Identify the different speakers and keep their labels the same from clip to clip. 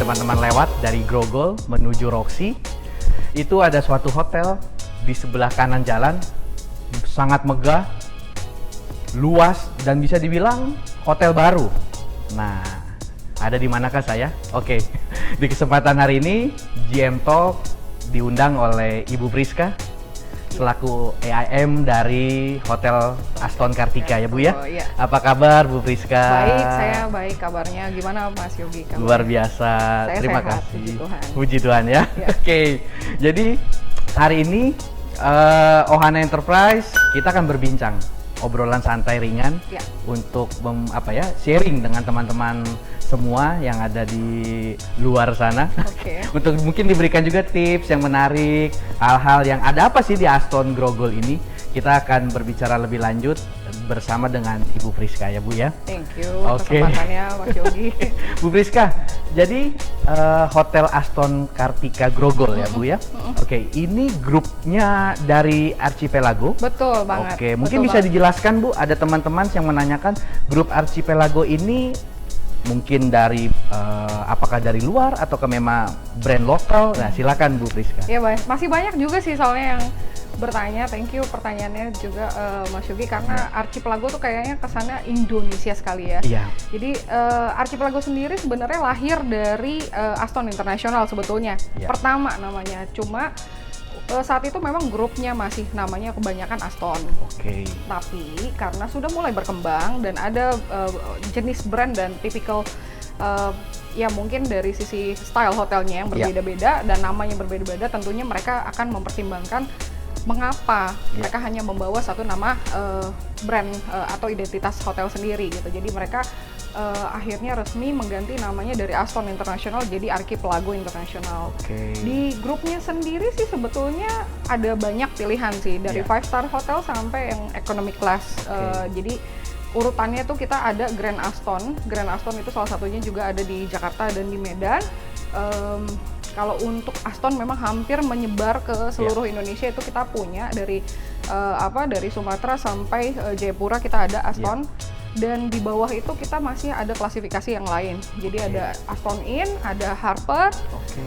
Speaker 1: teman-teman lewat dari Grogol menuju Roxy, itu ada suatu hotel di sebelah kanan jalan, sangat megah, luas, dan bisa dibilang hotel baru. Nah, ada di manakah saya? Oke, di kesempatan hari ini GM Talk diundang oleh Ibu Priska selaku AIM dari Hotel Aston Kartika ya Bu ya.
Speaker 2: Oh, iya.
Speaker 1: Apa kabar Bu Priska?
Speaker 2: Baik, saya baik kabarnya. Gimana Mas Yogi? Kabarnya?
Speaker 1: Luar biasa.
Speaker 2: Saya
Speaker 1: Terima
Speaker 2: sehat,
Speaker 1: kasih.
Speaker 2: puji Tuhan.
Speaker 1: Puji Tuhan ya.
Speaker 2: Ya.
Speaker 1: Oke. Jadi hari ini Ohana Enterprise kita akan berbincang obrolan santai ringan
Speaker 2: Ya.
Speaker 1: untuk sharing dengan teman-teman semua yang ada di luar sana.
Speaker 2: Oke.
Speaker 1: Untuk mungkin diberikan juga tips yang menarik, hal-hal yang ada apa sih di Aston Grogol ini. Kita akan berbicara lebih lanjut bersama dengan Ibu Priska ya Bu ya.
Speaker 2: Thank you
Speaker 1: Oke.
Speaker 2: kesempatannya Mas Yogi.
Speaker 1: Bu Priska, jadi Hotel Aston Kartika Grogol ya Bu ya. Oke, ini grupnya dari Archipelago.
Speaker 2: Betul banget.
Speaker 1: Oke, mungkin
Speaker 2: betul
Speaker 1: bisa
Speaker 2: banget.
Speaker 1: dijelaskan Bu, ada teman-teman yang menanyakan grup Archipelago ini mungkin dari apakah dari luar atau memang brand lokal? Nah, silakan Bu Priska.
Speaker 2: Ya baik, masih banyak juga sih soalnya yang bertanya. Thank you pertanyaannya juga Mas Yogi, karena Archipelago tuh kayaknya kesannya Indonesia sekali ya.
Speaker 1: Iya.
Speaker 2: Jadi Archipelago sendiri sebenarnya lahir dari Aston International sebetulnya.
Speaker 1: Ya.
Speaker 2: Pertama namanya, cuma saat itu memang grupnya masih namanya kebanyakan Aston.
Speaker 1: Oke.
Speaker 2: Tapi karena sudah mulai berkembang dan ada jenis brand dan tipikal ya mungkin dari sisi style hotelnya yang berbeda-beda dan namanya berbeda-beda, tentunya mereka akan mempertimbangkan mengapa mereka hanya membawa satu nama brand atau identitas hotel sendiri gitu. Jadi mereka akhirnya resmi mengganti namanya dari Aston International jadi Archipelago International.
Speaker 1: Oke.
Speaker 2: Di grupnya sendiri sih sebetulnya ada banyak pilihan sih, dari 5-star hotel sampai yang economy class. Jadi urutannya tuh kita ada Grand Aston. Grand Aston itu salah satunya juga ada di Jakarta dan di Medan. Kalau untuk Aston memang hampir menyebar ke seluruh Indonesia, itu kita punya dari dari Sumatera sampai Jayapura kita ada Aston. Dan di bawah itu kita masih ada klasifikasi yang lain. Jadi ada Aston Inn, ada Harper,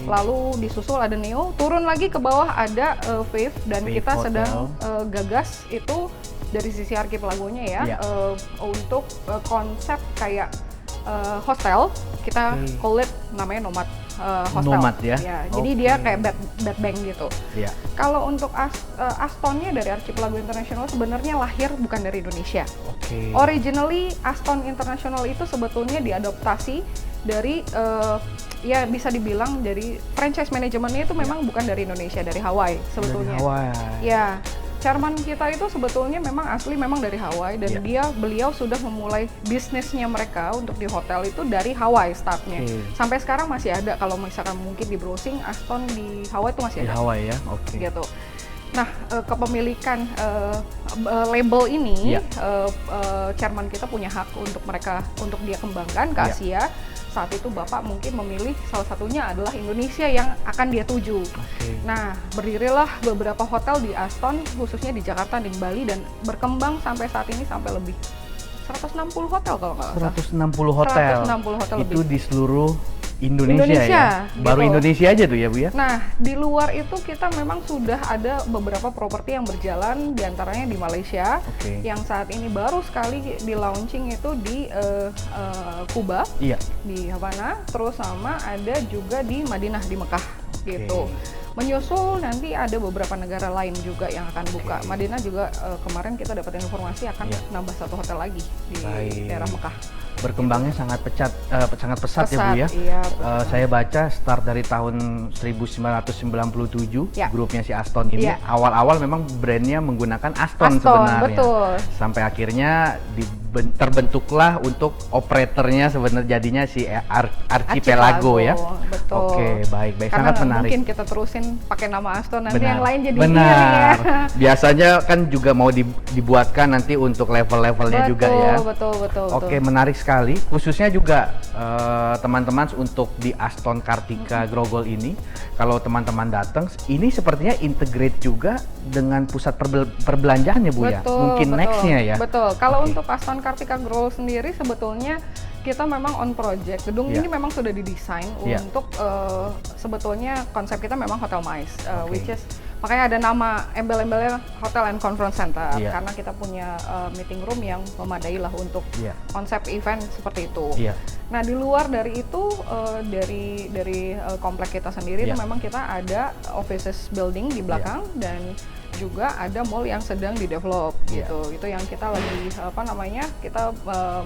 Speaker 2: lalu disusul ada Neo, turun lagi ke bawah ada Wave, dan
Speaker 1: Wave
Speaker 2: kita
Speaker 1: Hotel.
Speaker 2: sedang gagas itu dari sisi Archipelagonya ya, untuk konsep kayak hostel, kita call it namanya Nomad Hostel.
Speaker 1: Nomad ya?
Speaker 2: Jadi dia kayak bed bank gitu.
Speaker 1: Iya.
Speaker 2: Kalau untuk Astonnya dari Archipelago International sebenarnya lahir bukan dari Indonesia.
Speaker 1: Oke.
Speaker 2: Originally Aston International itu sebetulnya diadoptasi dari ya bisa dibilang dari franchise manajemennya itu memang bukan dari Indonesia, dari Hawaii sebetulnya.
Speaker 1: Dari Hawaii.
Speaker 2: Ya, chairman kita itu sebetulnya memang asli memang dari Hawaii, dan beliau sudah memulai bisnisnya mereka untuk di hotel itu dari Hawaii startnya. Sampai sekarang masih ada, kalau misalkan mungkin di browsing Aston di Hawaii itu masih
Speaker 1: Di
Speaker 2: ada.
Speaker 1: Hawaii ya. Oke.
Speaker 2: Gitu. Nah, kepemilikan label ini, chairman kita punya hak untuk dia kembangkan ke Asia. Saat itu Bapak mungkin memilih salah satunya adalah Indonesia yang akan dia tuju. Nah, berdirilah beberapa hotel di Aston, khususnya di Jakarta dan di Bali, dan berkembang sampai saat ini sampai lebih 160 hotel kalau nggak salah.
Speaker 1: 160 hotel.
Speaker 2: 160 hotel
Speaker 1: itu
Speaker 2: lebih.
Speaker 1: di seluruh Indonesia ya. Baru
Speaker 2: gitu.
Speaker 1: Indonesia aja tuh ya Bu ya.
Speaker 2: Nah, di luar itu kita memang sudah ada beberapa properti yang berjalan, diantaranya di Malaysia, yang saat ini baru sekali di launching itu di Kuba, di Havana, terus sama ada juga di Madinah, di Mekah gitu. Menyusul nanti ada beberapa negara lain juga yang akan buka. Madinah juga kemarin kita dapat informasi akan nambah satu hotel lagi di daerah Mekah.
Speaker 1: Berkembangnya sangat sangat pesat ya Bu ya.
Speaker 2: Iya,
Speaker 1: saya baca start dari tahun 1997 grupnya si Aston ini. Awal-awal memang brandnya menggunakan Aston sebenarnya.
Speaker 2: Betul.
Speaker 1: Sampai akhirnya terbentuklah untuk operatornya sebenarnya jadinya si Archipelago ya.
Speaker 2: Betul.
Speaker 1: Oke, baik,
Speaker 2: Karena
Speaker 1: sangat menarik.
Speaker 2: Mungkin kita terusin pakai nama Aston, nanti
Speaker 1: Benar.
Speaker 2: yang lain jadi
Speaker 1: Benar.
Speaker 2: miring ya.
Speaker 1: Biasanya kan juga mau dibuatkan nanti untuk level-levelnya juga ya.
Speaker 2: Betul.
Speaker 1: Oke, menarik sekali. Khususnya juga teman-teman untuk di Aston Kartika Grogol ini, kalau teman-teman datang, ini sepertinya integrate juga dengan pusat perbelanjaan ya Bu ya. Mungkin nextnya ya.
Speaker 2: Betul. Kalau untuk Aston Kartika Grogol sendiri sebetulnya kita memang on project. Gedung
Speaker 1: Iya.
Speaker 2: ini memang sudah didesain
Speaker 1: Iya.
Speaker 2: untuk sebetulnya konsep kita memang Hotel MICE,
Speaker 1: Oke.
Speaker 2: which is makanya ada nama embel-embelnya Hotel and Conference Center
Speaker 1: Iya.
Speaker 2: karena kita punya meeting room yang memadai lah untuk
Speaker 1: Iya.
Speaker 2: konsep event seperti itu.
Speaker 1: Iya.
Speaker 2: Nah di luar dari itu dari komplek kita sendiri
Speaker 1: Iya.
Speaker 2: itu memang kita ada offices building di belakang dan juga ada mall yang sedang di-develop
Speaker 1: Iya.
Speaker 2: gitu. Itu yang kita lagi kita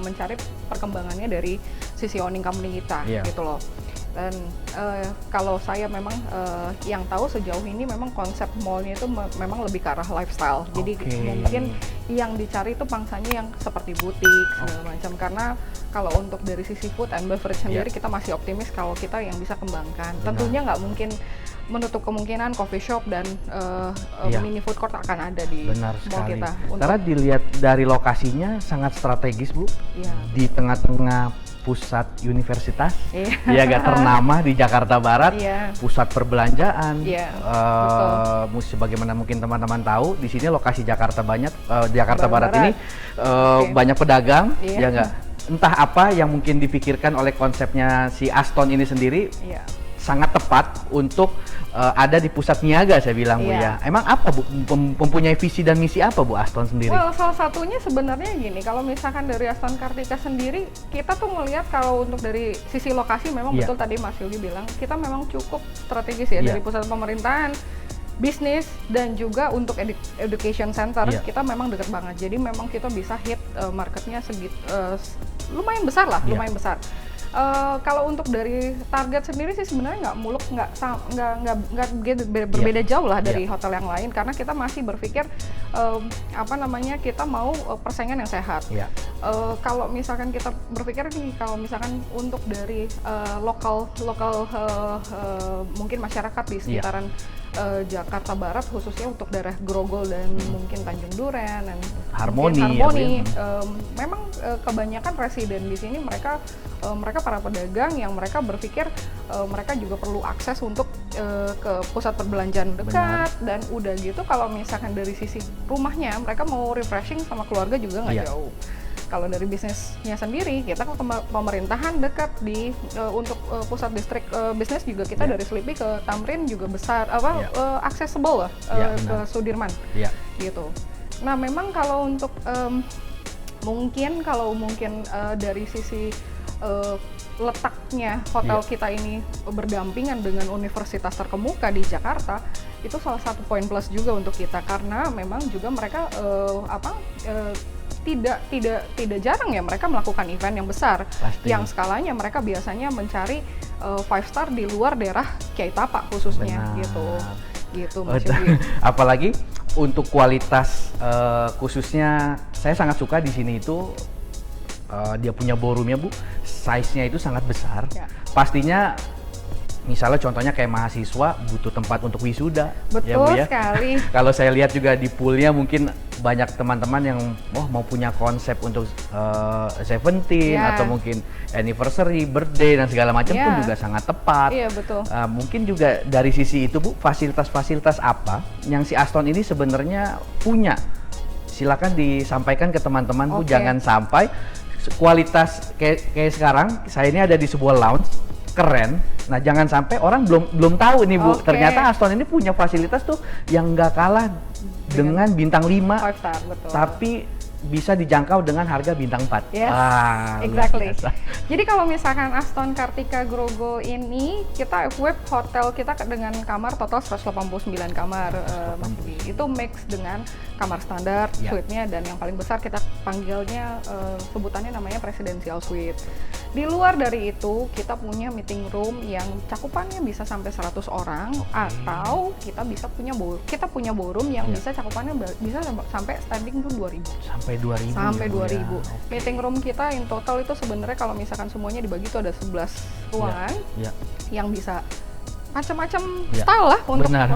Speaker 2: mencari perkembangannya dari sisi owning company kita
Speaker 1: Iya.
Speaker 2: gitu loh. Dan kalau saya memang yang tahu sejauh ini memang konsep mallnya itu memang lebih ke arah lifestyle. Jadi
Speaker 1: Oke.
Speaker 2: mungkin yang dicari itu pangsanya yang seperti butik segala macam. Karena kalau untuk dari sisi food and beverage sendiri kita masih optimis kalau kita yang bisa kembangkan.
Speaker 1: Benar.
Speaker 2: Tentunya nggak mungkin menutup kemungkinan coffee shop dan
Speaker 1: Iya.
Speaker 2: mini food court akan ada di
Speaker 1: Benar
Speaker 2: mall
Speaker 1: sekali.
Speaker 2: kita.
Speaker 1: Karena dilihat dari lokasinya sangat strategis, Bu.
Speaker 2: Iya.
Speaker 1: Di tengah-tengah pusat universitas,
Speaker 2: Iya.
Speaker 1: ya agak ternama di Jakarta Barat,
Speaker 2: Iya.
Speaker 1: pusat perbelanjaan.
Speaker 2: Iya,
Speaker 1: Sebagaimana mungkin teman-teman tahu, di sini lokasi Jakarta Jakarta Barat
Speaker 2: Barat.
Speaker 1: ini
Speaker 2: Oke.
Speaker 1: banyak pedagang,
Speaker 2: Iya.
Speaker 1: ya enggak? Entah apa yang mungkin dipikirkan oleh konsepnya si Aston ini sendiri,
Speaker 2: Iya.
Speaker 1: sangat tepat untuk ada di pusat niaga, saya bilang, Bu,
Speaker 2: Iya.
Speaker 1: ya. Emang apa, Bu, mempunyai visi dan misi apa, Bu, Aston sendiri?
Speaker 2: Well, salah satunya sebenarnya gini, kalau misalkan dari Aston Kartika sendiri, kita tuh melihat kalau untuk dari sisi lokasi memang
Speaker 1: Iya.
Speaker 2: betul tadi Mas Yogi bilang, kita memang cukup strategis ya
Speaker 1: Iya.
Speaker 2: dari pusat pemerintahan, bisnis, dan juga untuk education center,
Speaker 1: Iya.
Speaker 2: kita memang deket banget. Jadi memang kita bisa hit marketnya lumayan besar lah,
Speaker 1: Iya.
Speaker 2: lumayan besar. Kalau untuk dari target sendiri sih sebenarnya nggak muluk, nggak berbeda jauh lah dari hotel yang lain karena kita masih berpikir kita mau persaingan yang sehat.
Speaker 1: Iya.
Speaker 2: Kalau misalkan kita berpikir nih kalau misalkan untuk dari lokal mungkin masyarakat di sekitaran Jakarta Barat khususnya untuk daerah Grogol dan mungkin Tanjung Duren dan
Speaker 1: Harmoni,
Speaker 2: Harmoni,
Speaker 1: ya,
Speaker 2: memang kebanyakan residen di sini mereka para pedagang yang mereka berpikir mereka juga perlu akses untuk ke pusat perbelanjaan dekat.
Speaker 1: Benar.
Speaker 2: Dan udah gitu kalau misalkan dari sisi rumahnya mereka mau refreshing sama keluarga juga nggak
Speaker 1: Iya.
Speaker 2: jauh. Kalau dari bisnisnya sendiri kita ke pemerintahan dekat di untuk pusat distrik bisnis juga kita
Speaker 1: Iya.
Speaker 2: dari Selipi ke Tamrin juga besar
Speaker 1: Iya.
Speaker 2: accessible lah
Speaker 1: Iya,
Speaker 2: ke
Speaker 1: benar.
Speaker 2: Sudirman
Speaker 1: Iya.
Speaker 2: gitu. Nah memang kalau untuk mungkin dari sisi letaknya hotel
Speaker 1: Iya.
Speaker 2: kita ini berdampingan dengan universitas terkemuka di Jakarta, itu salah satu poin plus juga untuk kita karena memang juga mereka tidak jarang ya mereka melakukan event yang besar.
Speaker 1: Pasti.
Speaker 2: Yang skalanya mereka biasanya mencari 5 star di luar daerah Kiai Tapa khususnya.
Speaker 1: Benar.
Speaker 2: gitu Mas Yogi.
Speaker 1: Apalagi untuk kualitas khususnya saya sangat suka di sini itu dia punya ballroomnya, Bu, size-nya itu sangat besar.
Speaker 2: Ya.
Speaker 1: Pastinya misalnya contohnya kayak mahasiswa butuh tempat untuk wisuda, ya, Bu,
Speaker 2: Betul
Speaker 1: ya.
Speaker 2: sekali.
Speaker 1: Kalau saya lihat juga di poolnya mungkin banyak teman-teman yang mau punya konsep untuk 17
Speaker 2: Ya.
Speaker 1: atau mungkin anniversary, birthday dan segala macam
Speaker 2: Ya.
Speaker 1: pun juga sangat tepat.
Speaker 2: Iya betul.
Speaker 1: Mungkin juga dari sisi itu, Bu, fasilitas-fasilitas apa yang si Aston ini sebenarnya punya? Silakan disampaikan ke teman-teman, Bu.
Speaker 2: Oke.
Speaker 1: Jangan sampai kualitas kayak sekarang saya ini ada di sebuah lounge keren. Nah, jangan sampai orang belum tahu nih, Bu.
Speaker 2: Oke.
Speaker 1: Ternyata Aston ini punya fasilitas tuh yang nggak kalah dengan bintang 5,
Speaker 2: 5 star betul.
Speaker 1: tapi bisa dijangkau dengan harga bintang 4.
Speaker 2: Yes,
Speaker 1: Luar
Speaker 2: exactly.
Speaker 1: biasa.
Speaker 2: Jadi kalau misalkan Aston Kartika Grogol ini kita equip hotel kita dengan kamar total 189 kamar. Mas Budi. Itu mix dengan kamar standar,
Speaker 1: Ya.
Speaker 2: suite-nya dan yang paling besar kita panggilnya sebutannya namanya presidential suite. Di luar dari itu kita punya meeting room yang cakupannya bisa sampai 100 orang atau kita punya ballroom yang
Speaker 1: Ya.
Speaker 2: bisa cakupannya bisa sampai standing tuh 2000.
Speaker 1: Sampai 2000.
Speaker 2: Sampai
Speaker 1: ya, Bu,
Speaker 2: 2000.
Speaker 1: ya. Oke.
Speaker 2: Meeting room kita in total itu sebenarnya kalau misalkan semuanya dibagi itu ada 11 ruangan
Speaker 1: Ya.
Speaker 2: yang bisa macam-macam
Speaker 1: Ya,
Speaker 2: style lah untuk
Speaker 1: benar.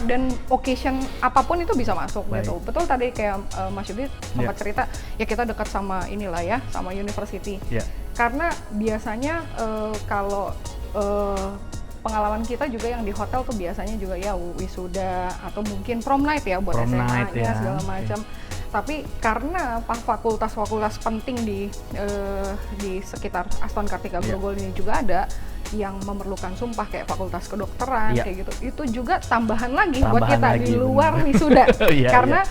Speaker 2: dan occasion apapun itu bisa masuk
Speaker 1: Baik.
Speaker 2: gitu. Betul tadi kayak Mas Yudi sempat
Speaker 1: Ya.
Speaker 2: cerita ya kita dekat sama inilah ya sama university.
Speaker 1: Ya.
Speaker 2: Karena biasanya kalau pengalaman kita juga yang di hotel tuh biasanya juga ya wisuda atau mungkin prom night ya buat
Speaker 1: Prom night,
Speaker 2: SMA-nya
Speaker 1: ya.
Speaker 2: segala
Speaker 1: Oke.
Speaker 2: macam. Tapi karena fakultas-fakultas penting di sekitar Aston Kartika Grogol ini juga ada yang memerlukan sumpah kayak fakultas kedokteran kayak gitu, itu juga tambahan lagi buat kita di luar wisuda. Karena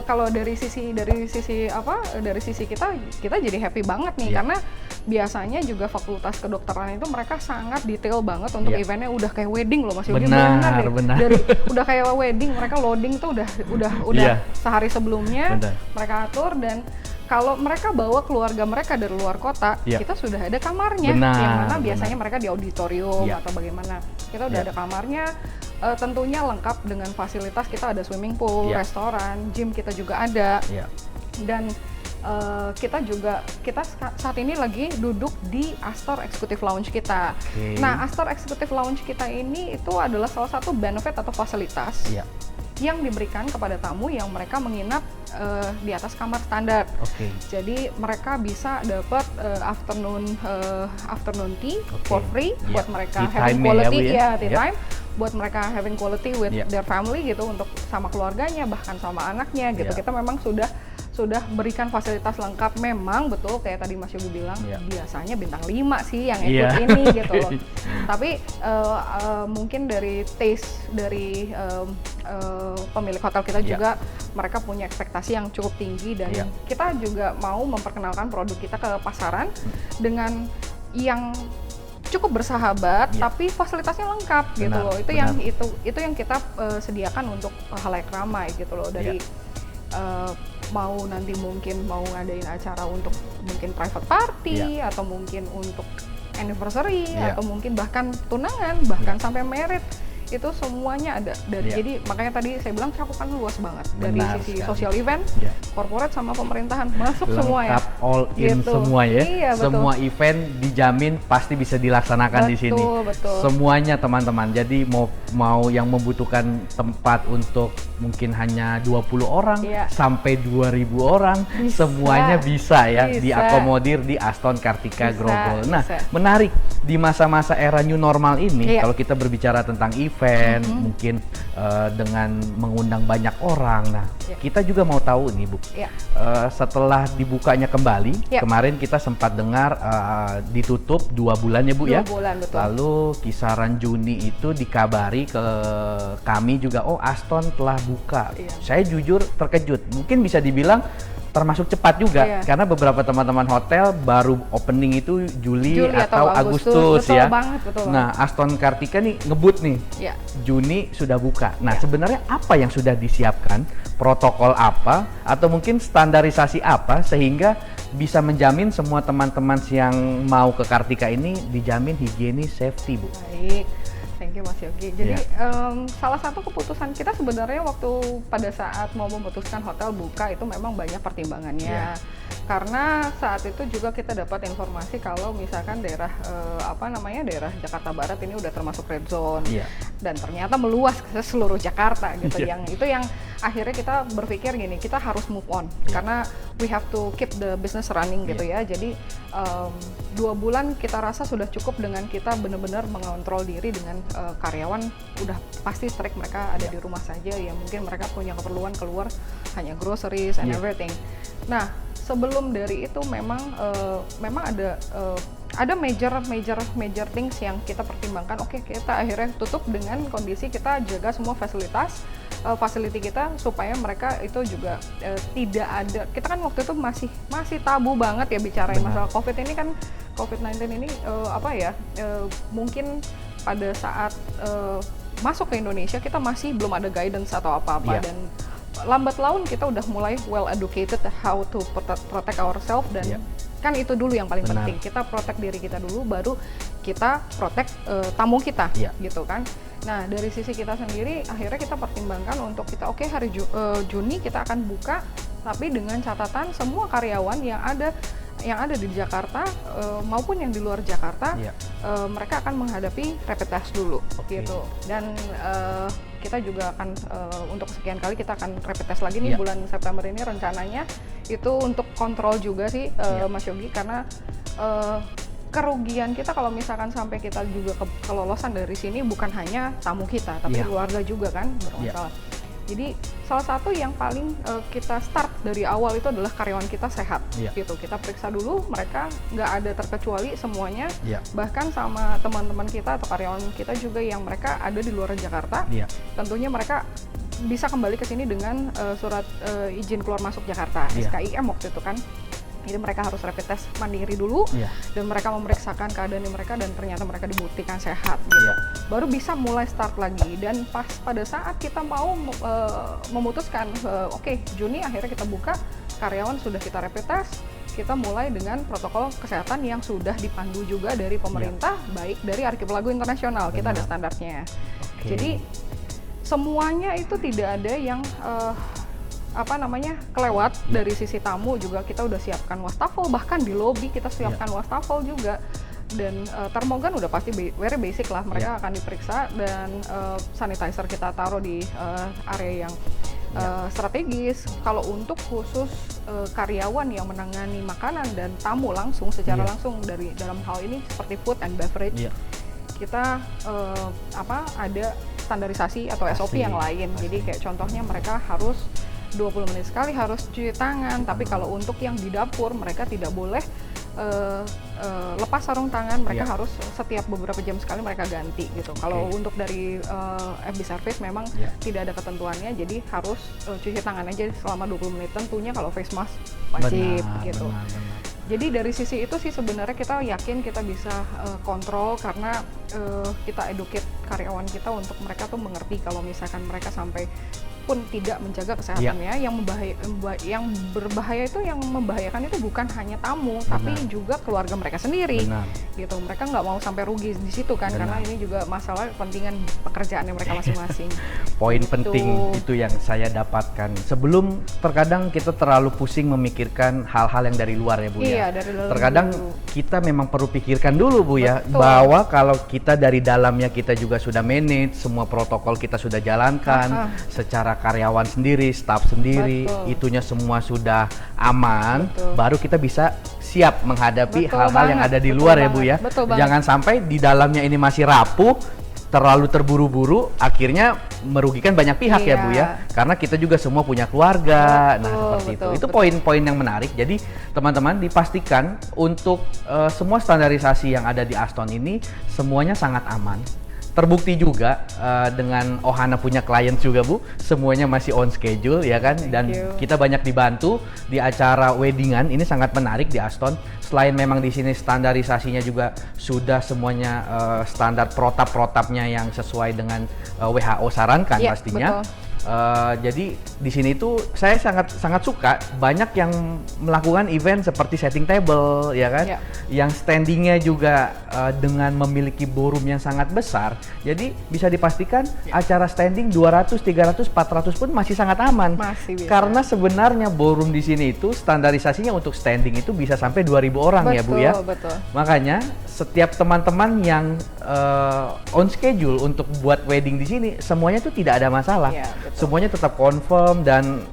Speaker 2: kalau dari sisi kita jadi happy banget nih karena biasanya juga fakultas kedokteran itu mereka sangat detail banget untuk eventnya, udah kayak wedding loh Mas Yogi.
Speaker 1: Benar.
Speaker 2: Udah kayak wedding, mereka loading tuh udah sehari sebelumnya mereka atur, dan kalau mereka bawa keluarga mereka dari luar kota, kita sudah ada kamarnya. Yang mana biasanya mereka di auditorium atau bagaimana. Kita udah ada kamarnya, tentunya lengkap dengan fasilitas. Kita ada swimming pool, restoran, gym kita juga ada. Dan kita saat ini lagi duduk di Astor Executive Lounge kita. Nah, Astor Executive Lounge kita ini itu adalah salah satu benefit atau fasilitas yang diberikan kepada tamu yang mereka menginap di atas kamar standar. Jadi mereka bisa dapat afternoon tea for free buat mereka having quality tea time, buat mereka having quality with their family gitu, untuk sama keluarganya bahkan sama anaknya gitu. Kita memang sudah berikan fasilitas lengkap. Memang betul kayak tadi Mas Yogi bilang, biasanya bintang 5 sih yang ikut ini gitu loh. Tapi mungkin dari taste dari pemilik hotel kita juga, mereka punya ekspektasi yang cukup tinggi, dan kita juga mau memperkenalkan produk kita ke pasaran dengan yang cukup bersahabat, tapi fasilitasnya lengkap gitu loh. Itu yang kita sediakan untuk halayak ramai gitu loh. Dari mau nanti mungkin mau ngadain acara untuk mungkin private party atau mungkin untuk anniversary atau mungkin bahkan tunangan, bahkan sampai married, itu semuanya ada. Jadi makanya tadi saya bilang cakupan luas banget. Dari sisi social event, corporate sama pemerintahan masuk semua ya.
Speaker 1: Lengkap, all in gitu. Semua ya. Semua event dijamin pasti bisa dilaksanakan di sini. Semuanya teman-teman. Jadi mau yang membutuhkan tempat untuk mungkin hanya 20 orang sampai 2000 orang, semuanya bisa diakomodir di Aston Kartika Grogol. Nah, menarik di masa-masa era new normal ini, kalau kita berbicara tentang event, mungkin dengan mengundang banyak orang. Nah, kita juga mau tahu nih Bu, setelah dibukanya kembali, kemarin kita sempat dengar ditutup 2 bulan ya Bu
Speaker 2: 2 bulan, betul.
Speaker 1: Lalu kisaran Juni itu dikabari ke kami juga, oh Aston telah buka. Saya jujur terkejut, mungkin bisa dibilang termasuk cepat juga, karena beberapa teman-teman hotel baru opening itu Juli atau Agustus ya.
Speaker 2: Betul
Speaker 1: nah, Aston Kartika nih ngebut nih, Juni sudah buka. Nah, sebenarnya apa yang sudah disiapkan, protokol apa, atau mungkin standarisasi apa sehingga bisa menjamin semua teman-teman yang mau ke Kartika ini dijamin higienis, safety, Bu?
Speaker 2: Baik. Thank you Mas Yogi. Jadi salah satu keputusan kita sebenarnya waktu pada saat mau memutuskan hotel buka itu memang banyak pertimbangannya. Karena saat itu juga kita dapat informasi kalau misalkan daerah daerah Jakarta Barat ini udah termasuk red zone, dan ternyata meluas ke seluruh Jakarta gitu. Yang akhirnya kita berpikir gini, kita harus move on karena we have to keep the business running gitu ya. Jadi 2 bulan kita rasa sudah cukup dengan kita benar-benar mengontrol diri dengan karyawan udah pasti strict, mereka ada di rumah saja ya, mungkin mereka punya keperluan keluar hanya groceries and everything. Nah, sebelum dari itu memang ada major things yang kita pertimbangkan. Oke, kita akhirnya tutup dengan kondisi kita jaga semua fasilitas facility kita supaya mereka itu juga tidak ada. Kita kan waktu itu masih tabu banget ya bicarain masalah COVID-19 ini mungkin pada saat masuk ke Indonesia kita masih belum ada guidance atau apa-apa, dan lambat laun kita udah mulai well educated how to protect ourselves, dan kan itu dulu yang paling penting. Kita protect diri kita dulu, baru kita protect tamu kita gitu kan. Nah, dari sisi kita sendiri akhirnya kita pertimbangkan untuk kita hari Juni kita akan buka, tapi dengan catatan semua karyawan yang ada di Jakarta maupun yang di luar Jakarta mereka akan menghadapi rapid test dulu gitu. Dan kita juga akan untuk sekian kali kita akan rapid test lagi nih bulan September ini rencananya, itu untuk kontrol juga sih Mas Yogi, karena kerugian kita kalau misalkan sampai kita juga kelolosan dari sini bukan hanya tamu kita tapi keluarga juga kan bermasalah. Jadi salah satu yang paling kita start dari awal itu adalah karyawan kita sehat, gitu. Kita periksa dulu, mereka nggak ada terkecuali semuanya, bahkan sama teman-teman kita atau karyawan kita juga yang mereka ada di luar Jakarta, tentunya mereka bisa kembali ke sini dengan surat izin keluar masuk Jakarta, SKIM waktu itu kan. Jadi mereka harus rapid test mandiri dulu, dan mereka memeriksakan keadaan mereka dan ternyata mereka dibuktikan sehat, gitu. Baru bisa mulai start lagi. Dan pas pada saat kita mau memutuskan, oke, Juni akhirnya kita buka, karyawan sudah kita rapid test, kita mulai dengan protokol kesehatan yang sudah dipandu juga dari pemerintah, baik dari Archipelago Internasional, kita ada standarnya. Jadi semuanya itu tidak ada yang kelewat. Dari sisi tamu juga kita udah siapkan wastafel, bahkan di lobi kita siapkan wastafel juga, dan termogan udah pasti very basic lah, mereka akan diperiksa, dan sanitizer kita taruh di area yang strategis. Kalau untuk khusus karyawan yang menangani makanan dan tamu langsung secara langsung dari dalam hal ini seperti food and beverage, kita ada standarisasi atau SOP yang lain. Jadi kayak contohnya mereka harus 20 menit sekali harus cuci tangan, tapi kalau untuk yang di dapur mereka tidak boleh lepas sarung tangan, mereka harus setiap beberapa jam sekali mereka ganti gitu. Kalau untuk dari FB service memang tidak ada ketentuannya, jadi harus cuci tangan aja selama 20 menit, tentunya kalau face mask wajib gitu. Jadi dari sisi itu sih sebenarnya kita yakin kita bisa kontrol, karena kita educate karyawan kita untuk mereka tuh mengerti kalau misalkan mereka sampai pun tidak menjaga kesehatannya, yang berbahaya itu, yang membahayakan itu bukan hanya tamu, tapi juga keluarga mereka sendiri. Gitu. Mereka nggak mau sampai rugi di situ kan, karena ini juga masalah kepentingan pekerjaannya mereka masing-masing.
Speaker 1: Poin penting itu yang saya dapatkan. Sebelum terkadang kita terlalu pusing memikirkan hal-hal yang dari luar ya Bu ya.
Speaker 2: Dari dalam
Speaker 1: terkadang kita memang perlu pikirkan dulu Bu ya, bahwa kalau kita dari dalamnya kita juga sudah manage, semua protokol kita sudah jalankan, secara karyawan sendiri, staff sendiri, itunya semua sudah aman, baru kita bisa siap menghadapi hal-hal yang ada di luar ya Bu ya. Jangan sampai di dalamnya ini masih rapuh, terlalu terburu-buru, akhirnya merugikan banyak pihak ya Bu ya, karena kita juga semua punya keluarga. Seperti itu. Itu poin-poin yang menarik. Jadi teman-teman dipastikan untuk semua standarisasi yang ada di Aston ini semuanya sangat aman. Terbukti juga dengan Ohana punya klien juga Bu, semuanya masih on schedule ya kan, dan kita banyak dibantu di acara weddingan. Ini sangat menarik di Aston. Selain memang di sini standarisasinya juga sudah semuanya standar protap-protapnya yang sesuai dengan WHO sarankan pastinya. Jadi di sini itu saya sangat suka banyak yang melakukan event seperti setting table ya kan, yang standingnya juga dengan memiliki ballroom yang sangat besar. Jadi bisa dipastikan acara standing 200, 300, 400 pun masih sangat aman. Karena sebenarnya ballroom di sini itu standarisasinya untuk standing itu bisa sampai 2.000 orang ya Bu ya. Makanya setiap teman-teman yang on schedule untuk buat wedding di sini semuanya itu tidak ada masalah. Semuanya tetap confirm, dan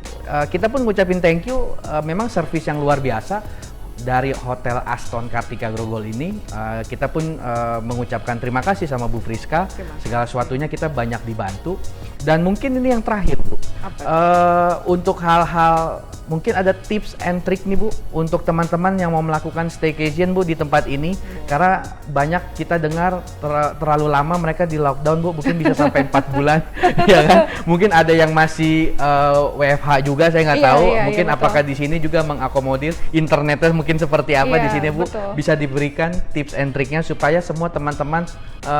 Speaker 1: kita pun ngucapin thank you, memang servis yang luar biasa dari Hotel Aston Kartika Grogol ini. Kita pun mengucapkan terima kasih sama Bu Friska, segala sesuatunya kita banyak dibantu. Dan mungkin ini yang terakhir Bu, untuk hal-hal mungkin ada tips and trick nih Bu untuk teman-teman yang mau melakukan staycation Bu di tempat ini, karena banyak kita dengar terlalu lama mereka di lockdown Bu, mungkin bisa sampai 4 bulan ya kan. Mungkin ada yang masih WFH juga, saya nggak tahu. Mungkin apakah di sini juga mengakomodir internetnya mungkin seperti apa di sini Bu, bisa diberikan tips and triknya supaya semua teman-teman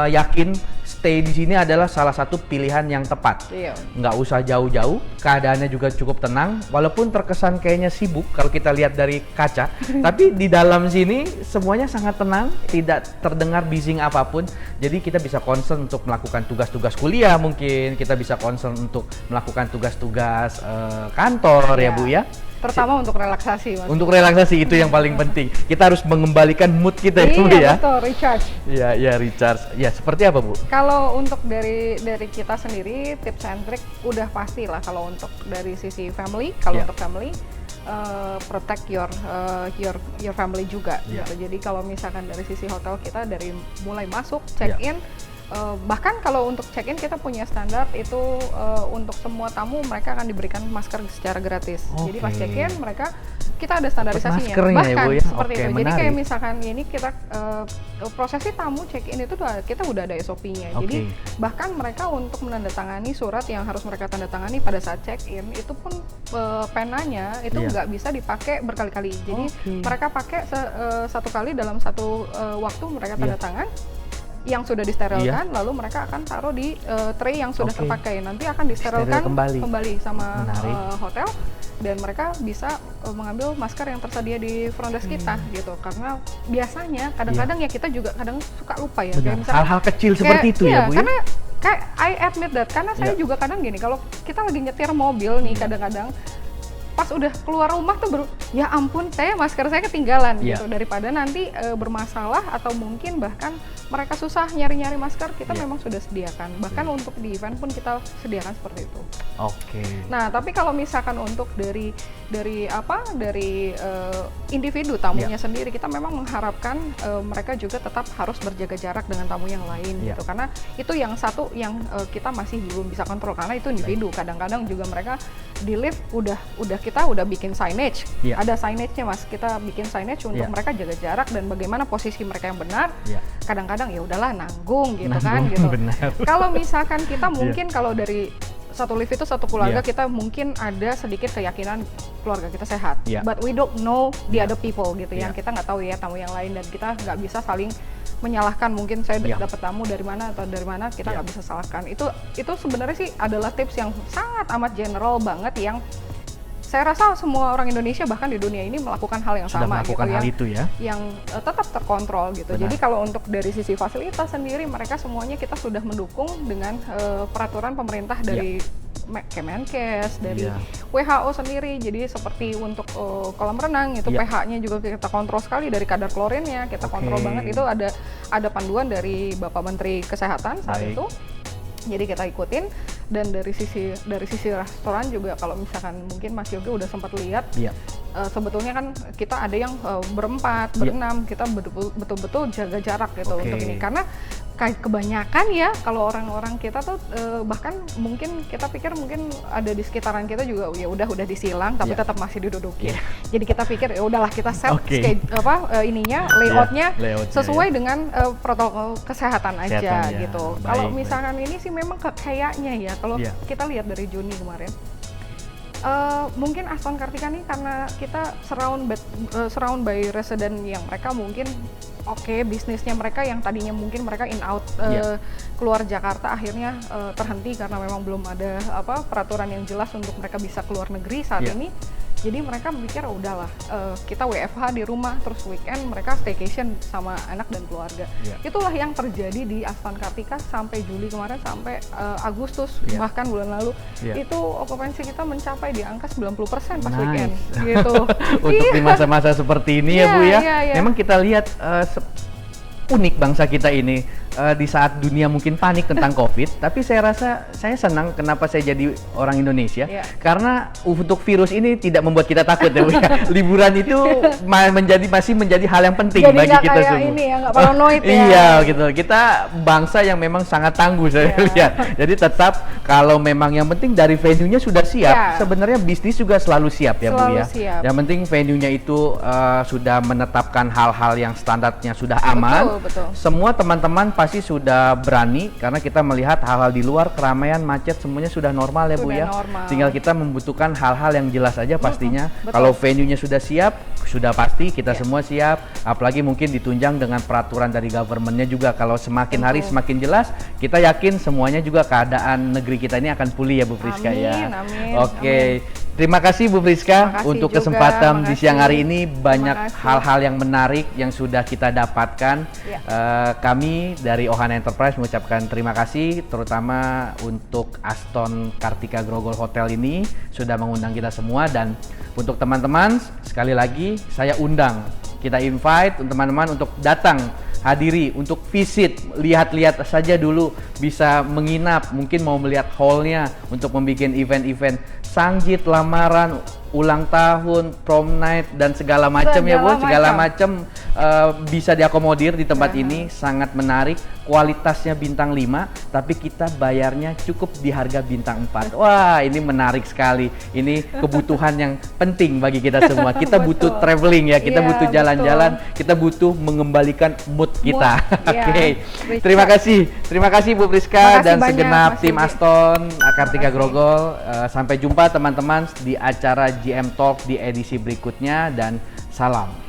Speaker 1: yakin stay di sini adalah salah satu pilihan yang tepat. Nggak usah jauh-jauh, keadaannya juga cukup tenang, walaupun terkesan kayaknya sibuk kalau kita lihat dari kaca, tapi di dalam sini semuanya sangat tenang, tidak terdengar bising apapun. Jadi kita bisa concern untuk melakukan tugas-tugas kuliah, mungkin kita bisa concern untuk melakukan tugas-tugas kantor ya Bu ya.
Speaker 2: Terutama untuk relaksasi Mas.
Speaker 1: Untuk relaksasi itu yang paling penting. Kita harus mengembalikan mood kita ya Bu ya.
Speaker 2: Iya betul, recharge.
Speaker 1: Iya recharge. Ya seperti apa Bu?
Speaker 2: Kalau untuk dari kita sendiri tips and trick udah pasti lah. Kalau untuk dari sisi family, kalau untuk family protect your family juga gitu. Jadi kalau misalkan dari sisi hotel kita dari mulai masuk check in Bahkan kalau untuk check-in kita punya standar itu untuk semua tamu mereka akan diberikan masker secara gratis. Jadi pas check-in mereka kita ada standarisasinya. Bahkan
Speaker 1: ya, Bu, ya?
Speaker 2: seperti itu.
Speaker 1: Menarik.
Speaker 2: Jadi kayak misalkan ini kita prosesi tamu check-in itu kita udah ada SOP-nya. Jadi bahkan mereka untuk menandatangani surat yang harus mereka tandatangani pada saat check-in itu pun penanya itu nggak bisa dipakai berkali-kali. Jadi mereka pakai satu kali dalam satu waktu mereka tanda tangan yang sudah disterilkan, lalu mereka akan taruh di tray yang sudah terpakai. Nanti akan disterilkan kembali sama hotel, dan mereka bisa mengambil masker yang tersedia di front desk kita gitu. Karena biasanya kadang-kadang ya kita juga kadang suka lupa ya.
Speaker 1: Kayak misalnya hal-hal kecil seperti itu ya, Bu.
Speaker 2: Karena kayak I admit that, karena saya juga kadang gini, kalau kita lagi nyetir mobil nih kadang-kadang pas udah keluar rumah tuh ya ampun, masker saya ketinggalan gitu, daripada nanti bermasalah atau mungkin bahkan mereka susah nyari-nyari masker, kita memang sudah sediakan. Bahkan untuk di event pun kita sediakan seperti itu. Nah, tapi kalau misalkan untuk dari individu tamunya sendiri, kita memang mengharapkan mereka juga tetap harus berjaga jarak dengan tamu yang lain gitu. Karena itu yang satu yang kita masih belum bisa kontrol, karena itu individu. Kadang-kadang juga mereka di lift kita udah bikin signage, ada signage-nya Mas, kita bikin signage untuk mereka jaga jarak dan bagaimana posisi mereka yang benar. Kadang-kadang ya udahlah nanggung gitu kan gitu. Kalau misalkan kita mungkin kalau dari satu lift itu satu keluarga, kita mungkin ada sedikit keyakinan keluarga kita sehat, but we don't know the other people gitu, yang kita nggak tahu ya tamu yang lain, dan kita nggak bisa saling menyalahkan. Mungkin saya dapat tamu dari mana atau dari mana, kita nggak bisa salahkan. Itu sebenarnya sih adalah tips yang sangat amat general banget, yang saya rasa semua orang Indonesia bahkan di dunia ini melakukan hal yang sama gitu, yang tetap terkontrol gitu. Jadi kalau untuk dari sisi fasilitas sendiri, mereka semuanya kita sudah mendukung dengan peraturan pemerintah dari Kemenkes, dari WHO sendiri. Jadi seperti untuk kolam renang itu pH-nya juga kita kontrol sekali, dari kadar klorinnya kita kontrol banget. Itu ada panduan dari Bapak Menteri Kesehatan saat itu. Jadi kita ikutin. Dan dari sisi restoran juga, kalau misalkan mungkin Mas Yoga udah sempat lihat, sebetulnya kan kita ada yang berempat, berenam, kita betul-betul jaga jarak gitu untuk ini. Karena kayak kebanyakan ya kalau orang-orang kita tuh bahkan mungkin kita pikir mungkin ada di sekitaran kita juga ya udah disilang, tapi tetap masih didudukin. Jadi kita pikir ya udahlah kita set layoutnya sesuai dengan protokol kesehatan aja gitu. Kalau misalkan ini sih memang kayaknya ya, kalau kita lihat dari Juni kemarin, mungkin Aston Kartika nih karena kita surround by resident yang mereka mungkin bisnisnya mereka yang tadinya mungkin mereka in out keluar Jakarta akhirnya terhenti karena memang belum ada peraturan yang jelas untuk mereka bisa keluar negeri saat ini. Jadi mereka mikir udahlah kita WFH di rumah, terus weekend mereka staycation sama anak dan keluarga. Itulah yang terjadi di Aston Kartika sampai Juli kemarin, sampai Agustus bahkan bulan lalu itu okupansi kita mencapai di angka 90% pas weekend gitu.
Speaker 1: Untuk di masa-masa seperti ini ya Bu ya. Memang kita lihat unik bangsa kita ini. Di saat dunia mungkin panik tentang COVID, tapi saya rasa saya senang kenapa saya jadi orang Indonesia, karena untuk virus ini tidak membuat kita takut ya Bu ya. Liburan itu masih menjadi hal yang penting
Speaker 2: jadi
Speaker 1: bagi kita semua.
Speaker 2: Ini ya, nggak paranoid ya.
Speaker 1: Iya gitu, kita bangsa yang memang sangat tangguh saya lihat. Jadi tetap kalau memang yang penting dari venue-nya sudah siap, sebenarnya bisnis juga selalu siap ya Bu ya. Yang penting venue-nya itu sudah menetapkan hal-hal yang standarnya sudah aman. Betul. Semua teman-teman pasti sudah berani, karena kita melihat hal-hal di luar, keramaian, macet, semuanya sudah normal ya Bu ya. Tinggal kita membutuhkan hal-hal yang jelas saja pastinya. Kalau venue-nya sudah siap, sudah pasti kita semua siap. Apalagi mungkin ditunjang dengan peraturan dari government-nya juga. Kalau semakin hari semakin jelas, kita yakin semuanya juga keadaan negeri kita ini akan pulih ya Bu Friska ya. Oke. Terima kasih Bu Friska untuk kesempatan di siang hari ini. Banyak hal-hal yang menarik yang sudah kita dapatkan. Kami dari Ohana Enterprise mengucapkan terima kasih, terutama untuk Aston Kartika Grogol Hotel ini sudah mengundang kita semua. Dan untuk teman-teman, sekali lagi saya undang, kita invite teman-teman untuk datang hadiri untuk visit, lihat-lihat saja dulu, bisa menginap, mungkin mau melihat hall-nya untuk membuat event-event sanggit, lamaran, ulang tahun, prom night dan segala macam ya Bu, segala macam bisa diakomodir di tempat ini. Sangat menarik, kualitasnya bintang 5 tapi kita bayarnya cukup di harga bintang 4. Wah, ini menarik sekali. Ini kebutuhan yang penting bagi kita semua. Kita butuh traveling ya, kita butuh jalan-jalan, kita butuh mengembalikan mood kita. Oke. Terima kasih Bu Priska dan segenap tim Aston Kartika Grogol. Sampai jumpa teman-teman di acara GM Talk di edisi berikutnya dan salam.